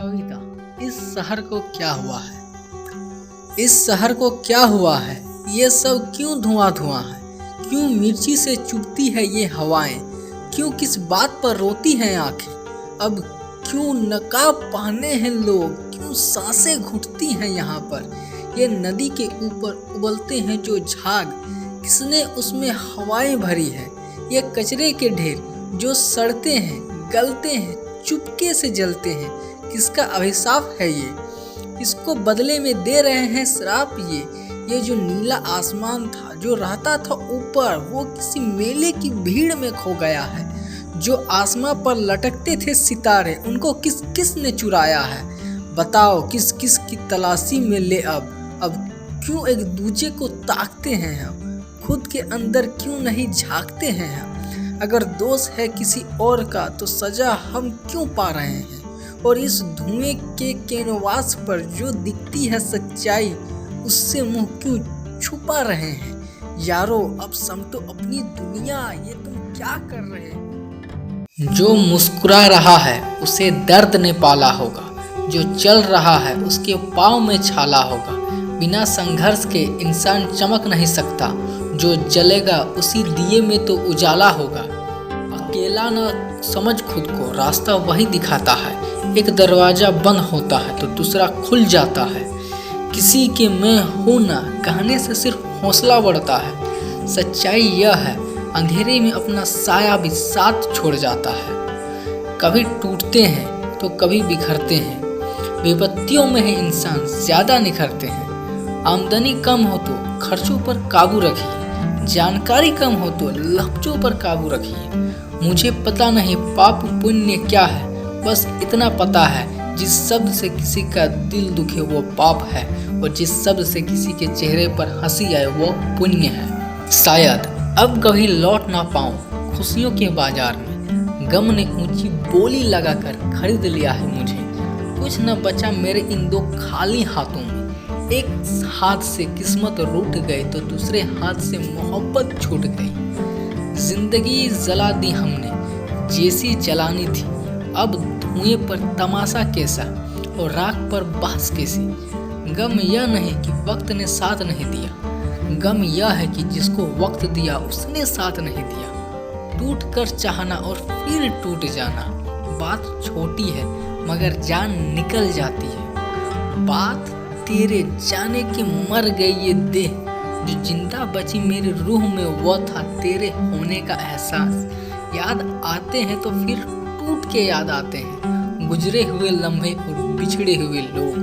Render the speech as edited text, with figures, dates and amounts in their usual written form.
कविता। इस शहर को क्या हुआ है? इस शहर को क्या हुआ है? ये सब क्यों धुआं धुआं है? क्यों मिर्ची से चुभती है ये हवाएं? क्यों किस बात पर रोती हैं आंखें? अब क्यों नकाब पहने हैं लोग? क्यों सांसें घुटती हैं यहाँ पर? ये नदी के ऊपर उबलते हैं जो झाग, किसने उसमें हवाएं भरी है? ये कचरे के ढेर जो सड़ते हैं, गलते हैं, चुपके से जलते हैं, किसका अभिशाप है ये? किसको बदले में दे रहे हैं श्राप ये जो नीला आसमान था, जो रहता था ऊपर, वो किसी मेले की भीड़ में खो गया है। जो आसमां पर लटकते थे सितारे, उनको किस किस ने चुराया है? बताओ किस किस की तलाशी में ले अब क्यों एक दूजे को ताकते हैं हम? खुद के अंदर क्यों नहीं झांकते हैं हम? अगर दोष है किसी और का तो सजा हम क्यों पा रहे हैं? और इस धुएं के कैनवास पर जो दिखती है सच्चाई, उससे मुंह क्यों छुपा रहे हैं? यारो अब समझो अपनी दुनिया, ये तुम क्या कर रहे हो? जो मुस्कुरा रहा है उसे दर्द ने पाला होगा, जो चल रहा है उसके पाँव में छाला होगा। बिना संघर्ष के इंसान चमक नहीं सकता, जो जलेगा उसी दिए में तो उजाला होगा। अकेला न समझ खुद को, रास्ता वही दिखाता है। एक दरवाजा बंद होता है तो दूसरा खुल जाता है। किसी के मैं हूं ना कहने से सिर्फ हौसला बढ़ता है। सच्चाई यह है अंधेरे में अपना साया भी साथ छोड़ जाता है। कभी टूटते हैं तो कभी बिखरते हैं, विपत्तियों में है इंसान ज्यादा निखरते हैं। आमदनी कम हो तो खर्चों पर काबू रखिए, जानकारी कम हो तो लफ्जों पर काबू रखिए। मुझे पता नहीं पाप पुण्य क्या है, बस इतना पता है जिस शब्द से किसी का दिल दुखे वो पाप है, और जिस शब्द से किसी के चेहरे पर हंसी आए वो पुण्य है। शायद अब कभी लौट ना पाऊं खुशियों के बाजार में, गम ने ऊंची बोली लगाकर खरीद लिया है मुझे। कुछ न बचा मेरे इन दो खाली हाथों में। एक हाथ से किस्मत रूठ गई तो दूसरे हाथ से मोहब्बत छूट गई। जिंदगी जला दी हमने जैसी जलानी थी, अब धुएं पर तमाशा कैसा और राख पर बहस कैसी। गम यह नहीं कि वक्त ने साथ नहीं दिया, गम यह है कि जिसको वक्त दिया उसने साथ नहीं दिया। टूट कर चाहना और फिर टूट जाना, बात छोटी है मगर जान निकल जाती है। बात तेरे जाने के मर गई ये देह, जो जिंदा बची मेरी रूह में वो था तेरे होने का एहसास। याद आते हैं तो फिर टूट के याद आते हैं, गुजरे हुए लम्हे और बिछड़े हुए लोग।